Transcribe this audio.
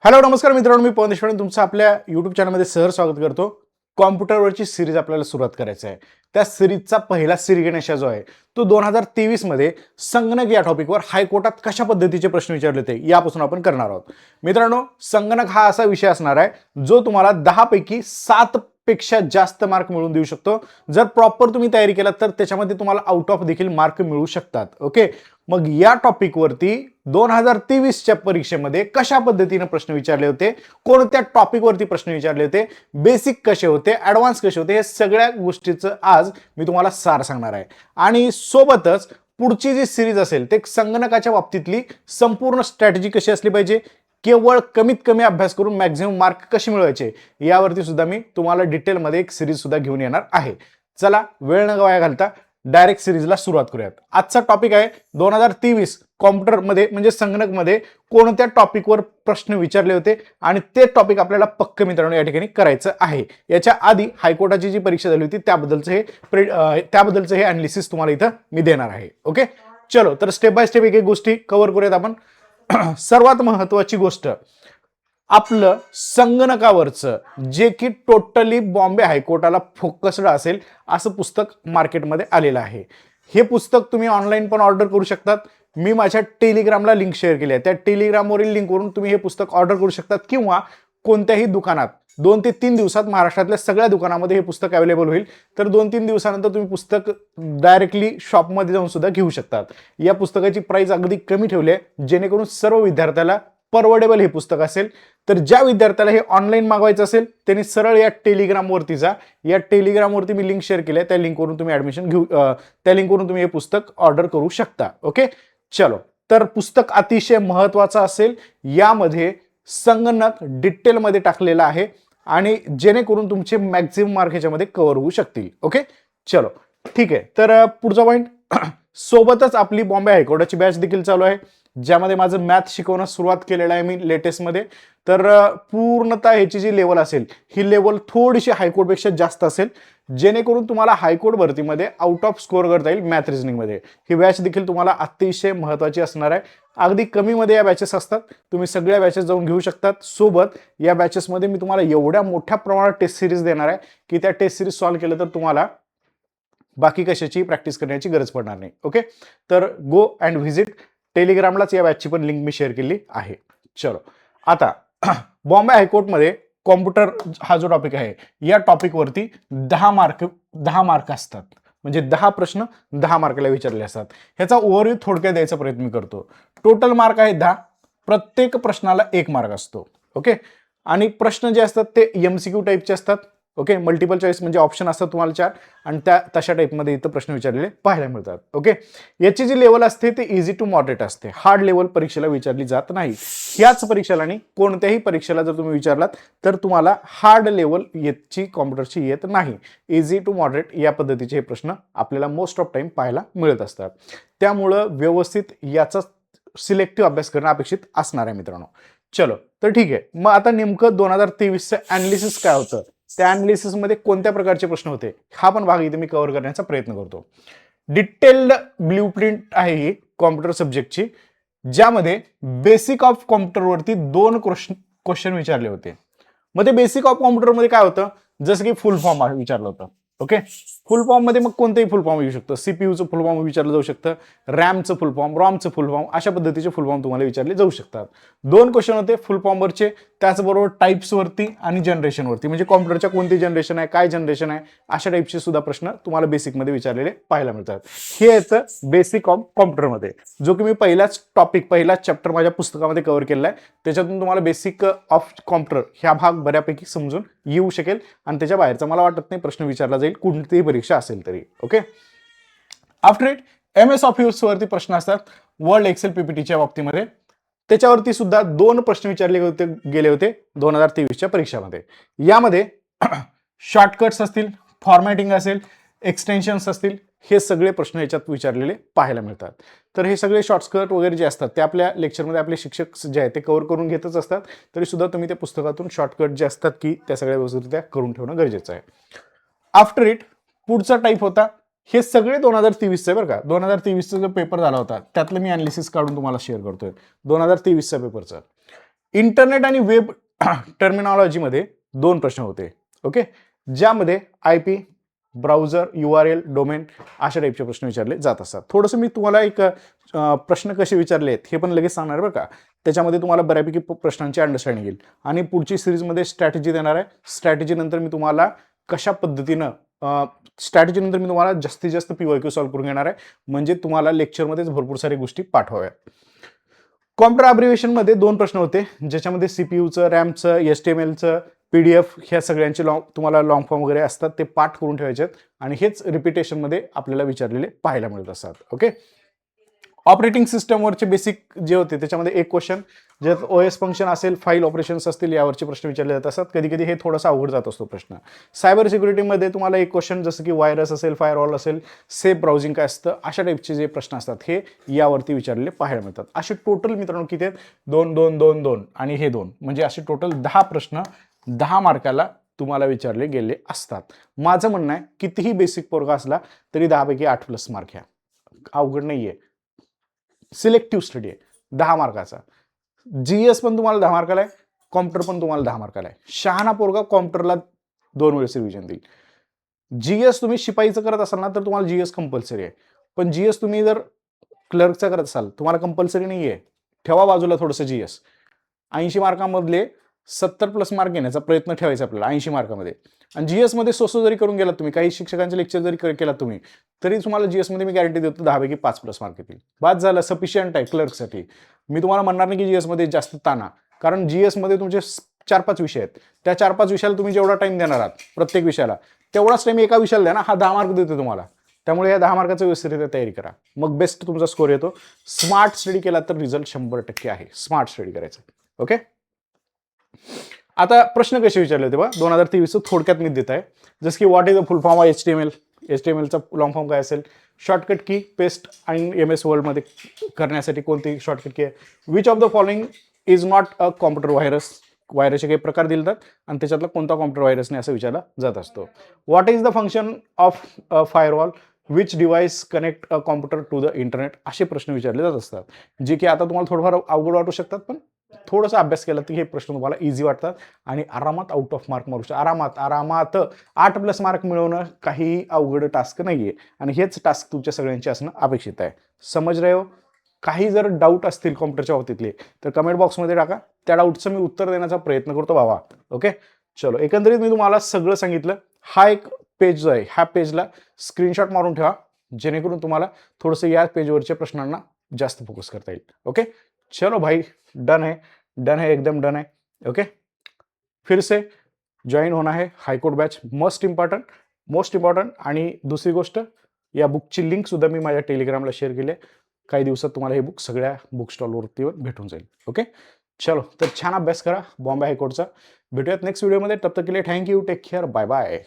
Hello नमस्कार मित्रांनो, मी पवन देशपांडे तुमचं आपल्या यूट्यूब चॅनलमध्ये सहर्ष स्वागत करतो. कॉम्प्युटरवरची सिरीज आपल्याला सुरुवात करायची आहे. त्या सिरीजचा पहिला सिरीगणेशा जो आहे तो 2023 मध्ये संगणक या टॉपिकवर हायकोर्टात कशा पद्धतीचे प्रश्न विचारले होते यापासून आपण करणार आहोत. मित्रांनो, संगणक हा असा विषय असणार आहे जो तुम्हाला 10 पैकी 7 पेक्षा जास्त मार्क मिळवून देऊ शकतो. जर प्रॉपर तुम्ही तयारी केलात तर त्याच्यामध्ये तुम्हाला आउट ऑफ देखील मार्क मिळू शकतात. ओके, मग या टॉपिकवरती 2023च्या परीक्षेमध्ये कशा पद्धतीने प्रश्न विचारले होते, कोणत्या टॉपिकवरती प्रश्न विचारले होते, बेसिक कसे होते, ऍडव्हान्स कसे होते, हे सगळ्या गोष्टीचं आज मी तुम्हाला सार सांगणार आहे. आणि सोबतच पुढची जी सिरीज असेल ते संगणकाच्या बाबतीतली संपूर्ण स्ट्रॅटेजी कशी असली पाहिजे, केवळ कमीत कमी अभ्यास करून मॅक्झिमम मार्क कसे मिळवायचे यावरती सुद्धा मी तुम्हाला डिटेलमध्ये एक सिरीज सुद्धा घेऊन येणार आहे. चला वेळ न वाया घालता डायरेक्ट सिरीजला सुरुवात करूयात. आजचा टॉपिक आहे 2023 कॉम्प्युटरमध्ये म्हणजे संगणकमध्ये कोणत्या टॉपिकवर प्रश्न विचारले होते आणि ते टॉपिक आपल्याला पक्क मित्रांनो या ठिकाणी करायचं आहे. याच्या आधी हायकोर्टाची जी परीक्षा झाली होती त्याबद्दलचं हे अनालिसिस तुम्हाला इथं मी देणार आहे. ओके, चलो तर स्टेप बाय स्टेप एक एक गोष्टी कव्हर करूयात आपण. सर्वात महत्वाची गोष्ट, आपलं संगणकावरचं जे की टोटली बॉम्बे हायकोर्टाला फोकस्ड असेल असं पुस्तक मार्केटमध्ये आलेलं आहे. हे पुस्तक तुम्ही ऑनलाईन पण ऑर्डर करू शकतात. मी माझ्या टेलिग्रामला लिंक शेअर केली आहे. त्या टेलिग्रामवरील लिंकवरून तुम्ही हे पुस्तक ऑर्डर करू शकतात किंवा कोणत्याही दुकानात 2 ते 3 दिवसात महाराष्ट्रातल्या सगळ्या दुकानामध्ये हे पुस्तक अवेलेबल होईल. तर 2-3 दिवसानंतर तुम्ही पुस्तक डायरेक्टली शॉपमध्ये जाऊन सुद्धा घेऊ शकतात. या पुस्तकाची प्राइस अगदी कमी ठेवली आहे जेणेकरून सर्व विद्यार्थ्याला परवडेबल हे पुस्तक असेल. तर ज्या विद्यार्थ्याला हे ऑनलाईन मागवायचं असेल त्यांनी सरळ या टेलिग्रामवरती जा. या टेलिग्रामवरती मी लिंक शेअर केली आहे, त्या लिंकवरून तुम्ही ऍडमिशन घेऊ त्या लिंकवरून तुम्ही हे पुस्तक ऑर्डर करू शकता. ओके, चलो तर पुस्तक अतिशय महत्वाचं असेल. यामध्ये संगणक डिटेलमध्ये टाकलेला आहे आणि जेणेकरून तुमचे मॅक्झिमम मार्क ह्याच्यामध्ये कव्हर होऊ शकतील. ओके, चलो ठीक आहे. तर पुढचा पॉईंट, सोबतच आपली बॉम्बे हायकोर्टाची बॅच देखील चालू आहे ज्यामध्ये माझं मॅथ शिकवण्यास सुरुवात केलेलं आहे मी लेटेस्टमध्ये. तर पूर्णतः ह्याची जी लेवल असेल ही लेवल थोडीशी हायकोर्टपेक्षा जास्त असेल जेणेकरून तुम्हाला हायकोर्ट भरतीमध्ये आउट ऑफ स्कोअर करता येईल मॅथ रिझनिंगमध्ये. ही बॅच देखील तुम्हाला अतिशय महत्त्वाची असणार आहे. अगदी कमीमध्ये या बॅचेस असतात, तुम्ही सगळ्या बॅचेस जाऊन घेऊ शकतात. सोबत या बॅचेसमध्ये मी तुम्हाला एवढ्या मोठ्या प्रमाणात टेस्ट सिरीज देणार आहे की त्या टेस्ट सिरीज सॉल्व्ह केलं तर तुम्हाला बाकी कशाची प्रॅक्टिस करण्याची गरज पडणार नाही. ओके, तर गो अँड व्हिजिट टेलिग्रामलाच या बॅचची पण लिंक मी शेअर केली आहे. चलो आता बॉम्बे हायकोर्टमध्ये कॉम्प्युटर हा जो टॉपिक आहे या टॉपिकवरती 10 मार्क असतात. म्हणजे 10 प्रश्न 10 मार्कला विचारले असतात. ह्याचा ओव्हरव्ह्यू थोडक्यात द्यायचा प्रयत्न मी करतो. टोटल मार्क आहे 10, प्रत्येक प्रश्नाला 1 मार्क असतो. ओके, आणि प्रश्न जे असतात ते MCQ टाईपचे असतात. ओके, मल्टिपल चॉईस म्हणजे ऑप्शन असतात तुम्हाला 4 आणि त्या तशा टाईपमध्ये इथं प्रश्न विचारलेले पाहायला मिळतात. ओके, याची जी लेवल असते ते इझी टू मॉडरेट असते. हार्ड लेवल परीक्षेला विचारली जात नाही. ह्याच परीक्षेला आणि कोणत्याही परीक्षेला जर तुम्ही विचारलात तर तुम्हाला हार्ड लेवल याची कॉम्प्युटरची येत नाही. इझी टू मॉडरेट या पद्धतीचे हे प्रश्न आपल्याला मोस्ट ऑफ टाइम पाहायला मिळत असतात. त्यामुळं व्यवस्थित याचा सिलेक्टिव्ह अभ्यास करणं अपेक्षित असणार आहे मित्रांनो. चलो तर ठीक आहे. मग आता नेमकं 2023चं अनालिसिस काय होतं, त्या अनालिसिसमध्ये कोणत्या प्रकारचे प्रश्न होते हा पण भाग इथे मी कव्हर करण्याचा प्रयत्न करतो. डिटेल्ड ब्ल्यूप्रिंट आहे ही कॉम्प्युटर सब्जेक्टची, ज्यामध्ये बेसिक ऑफ कॉम्प्युटरवरती 2 क्वेश्चन विचारले होते. मग ते बेसिक ऑफ कॉम्प्युटरमध्ये काय होतं, जसं की फुल फॉर्म विचारलं होतं. ओके, फुल फॉर्म मध्ये मग कोणतेही फुल फॉर्म येऊ शकतं. सीपीयूचं फुल फॉर्म विचारलं जाऊ शकतं, रॅमचं फुल फॉर्म, रॉमचं फुल फॉर्म, अशा पद्धतीचे फुल फॉर्म तुम्हाला विचारले जाऊ शकतात. 2 क्वेश्चन होते फुल फॉर्मवरचे, त्याचबरोबर टाईप्सवरती आणि जनरेशनवरती, म्हणजे कॉम्प्युटरच्या कोणती जनरेशन आहे, काय जनरेशन आहे, अशा टाईपचे सुद्धा प्रश्न तुम्हाला बेसिकमध्ये विचारलेले पाहायला मिळतात. हे येतं बेसिक ऑफ कॉम्प्युटरमध्ये, जो की मी पहिलाच चॅप्टर माझ्या पुस्तकामध्ये कव्हर केलेला आहे. त्याच्यातून तुम्हाला बेसिक ऑफ कॉम्प्युटर ह्या भाग बऱ्यापैकी समजून येऊ शकेल आणि त्याच्या बाहेरचा मला वाटत नाही प्रश्न विचारला जाईल कोणतीही परीक्षा असेल तरी. Okay, after it MS office वरती प्रश्न असतात वर्ल्ड एक्सेल पीपीटीच्या बाबतीमध्ये. त्याच्यावरती सुद्धा 2 प्रश्न विचारले गेले होते 2023च्या परीक्षामध्ये. यामध्ये शॉर्टकट्स असतील, फॉर्मॅटिंग असेल, एक्सटेन्शन्स असतील, हे सगळे प्रश्न याच्यात विचारलेले पाहायला मिळतात. तर हे सगळे शॉर्टकट वगैरे जे असतात ते आपल्या लेक्चरमध्ये आपले शिक्षक जे आहेत ते कव्हर करून घेतच असतात. तरी सुद्धा तुम्ही त्या पुस्तकातून शॉर्टकट जे असतात की त्या सगळ्या व्यवस्थित करून ठेवणं गरजेचं आहे. आफ्टर इट पुढचा टाईप होता, हे सगळे 2023चे बरं का. 2023चा जो पेपर झाला होता त्यातलं मी अनालिसिस काढून तुम्हाला शेअर करतोय 2023च्या पेपरचं. इंटरनेट आणि वेब टर्मिनॉलॉजीमध्ये 2 प्रश्न होते. ओके, ज्यामध्ये IP, ब्राउझर, URL, डोमेन अशा टाईपचे प्रश्न विचारले जात असतात. थोडंसं मी तुम्हाला एक प्रश्न कसे विचारले आहेत हे पण लगेच सांगणार बरं का. त्याच्यामध्ये तुम्हाला बऱ्यापैकी प्रश्नांची अंडरस्टँडिंग येईल आणि पुढची सिरीजमध्ये स्ट्रॅटेजी देणार आहे. स्ट्रॅटेजी नंतर मी तुम्हाला कशा पद्धतीनं स्ट्रॅटेजी नंतर मी तुम्हाला जास्तीत जास्त PYQ सॉल्व्ह करून घेणार आहे, म्हणजे तुम्हाला लेक्चरमध्येच भरपूर साऱ्या गोष्टी पाठवाव्या. कॉम्प्युटर अब्रिव्हिएशनमध्ये 2 प्रश्न होते, ज्याच्यामध्ये CPUचं, रॅमचं, HTMLचं, PDF ह्या सगळ्यांचे तुम्हाला लॉंग फॉर्म वगैरे असतात, ते पाठ करून ठेवायचे आहेत आणि हेच रिपिटेशनमध्ये आपल्याला विचारलेले पाहायला मिळत असतात. ओके, ऑपरेटिंग सिस्टमवरचे बेसिक जे होते त्याच्यामध्ये एक क्वेश्चन, ज्यात OS फंक्शन असेल, फाईल ऑपरेशन्स असतील, यावरचे प्रश्न विचारले जात असतात. कधी कधी हे थोडासा अवघड जात असतो प्रश्न. सायबर सिक्युरिटीमध्ये तुम्हाला एक क्वेश्चन, जसं की व्हायरस असेल, फायरवॉल असेल, सेफ ब्राउझिंग काय असतं, अशा टाईपचे जे प्रश्न असतात हे यावरती विचारलेले पाहायला मिळतात. असे टोटल मित्रांनो किती आहेत? 2 2 2 2 आणि हे 2, म्हणजे असे टोटल 10 प्रश्न 10 मार्काला तुम्हाला विचारले गेले असतात. माझं म्हणणं आहे, कितीही बेसिक पोरगा असला तरी 10 पैकी 8+ मार्क घ्या. अवघड नाहीये. सिलेक्टिव्ह स्टडी आहे 10 मार्काचा. GS पण तुम्हाला 10 मार्काला आहे, कॉम्प्युटर पण तुम्हाला 10 मार्काला आहे. शहाणा पोरगा कॉम्प्युटरला 2 वेळेस रिव्हिजन देईल. GS तुम्ही शिपाईचं करत असाल ना तर तुम्हाला GS कंपल्सरी आहे, पण GS तुम्ही जर क्लर्कचा करत असाल तुम्हाला कंपल्सरी नाही आहे. ठेवा बाजूला थोडंसं GS. 80 मार्कामधले 70+ मार्क घेण्याचा प्रयत्न ठेवायचा आपल्याला 80 मार्कामध्ये. आणि GS मध्ये सोसो जरी करून गेलात तुम्ही, काही शिक्षकांचे लेक्चर जरी केलात तुम्ही, तरी तुम्हाला GS मध्ये मी गॅरंटी देतो 10 पैकी 5+ मार्क येतील. बाद झालं, सफिशियंट आहे क्लर्कसाठी. मी तुम्हाला म्हणणार नाही की GS मध्ये जास्त ताना, कारण GS मध्ये तुमचे 4-5 विषय आहेत. त्या 4-5 विषयाला तुम्ही जेवढा टाइम देणार आहात प्रत्येक विषयाला, तेवढाच टाइम एका विषयाला द्या ना. हा 10 मार्क देतो तुम्हाला. त्यामुळे या 10 मार्काचं व्यवस्थितरित्या तयारी करा, मग बेस्ट तुमचा स्कोर येतो. स्मार्ट स्टडी केला तर रिझल्ट 100% आहे. स्मार्ट स्टडी करायचं. ओके, आता प्रश्न कसे विचारले होते बघा 2023 थोडक्यात मी देत आहे. जसं की what is the full form of HTMLचा लॉंग फॉर्म काय असेल, शॉर्टकट की पेस्ट आणि MS वर्डमध्ये करण्यासाठी कोणती शॉर्टकट की आहे, which of the following is not a computer virus, व्हायरसचे काही प्रकार दिले जातात आणि त्याच्यातला कोणता कॉम्प्युटर व्हायरस नाही असं विचारला जात असतो. What is the function of firewall, which device connect a computer to the internet, असे प्रश्न विचारले जात असतात, जे की आता तुम्हाला थोडंफार अवघड वाटू शकतात, पण थोडासा अभ्यास केला तर हे प्रश्न तुम्हाला इझी वाटतात आणि आरामात आउट ऑफ मार्क मारू शकता. आरामात 8+ मार्क मिळवणं काही अवघड टास्क नाहीये आणि हेच टास्क तुमच्या सगळ्यांचे असणं अपेक्षित आहे. समज रहे हो? काही जर डाऊट असतील कॉम्प्युटरच्या बाबतीतले तर कमेंट बॉक्समध्ये टाका, त्या डाऊटचं मी उत्तर देण्याचा प्रयत्न करतो बाबा. ओके, चलो, एकंदरीत मी तुम्हाला सगळं सांगितलं. हा एक पेज जो आहे, ह्या पेजला स्क्रीनशॉट मारून ठेवा, जेणेकरून तुम्हाला थोडंसं या पेजवरच्या प्रश्नांना जास्त फोकस करता येईल. ओके, चलो भाई, डन है, एकदम डन है. ओके, फिर से जॉईन होना है हायकोर्ट बॅच, मोस्ट इम्पॉर्टंट. आणि दुसरी गोष्ट, या बुकची लिंक सुद्धा मी माझ्या टेलिग्रामला शेअर केली आहे. काही दिवसात तुम्हाला हे बुक सगळ्या बुक स्टॉलवरती भेटून जाईल. ओके, चलो, तर छान अभ्यास करा बॉम्बे हायकोर्टचा. भेटूयात नेक्स्ट व्हिडिओमध्ये. तब तक के लिए thank you, take care, bye bye.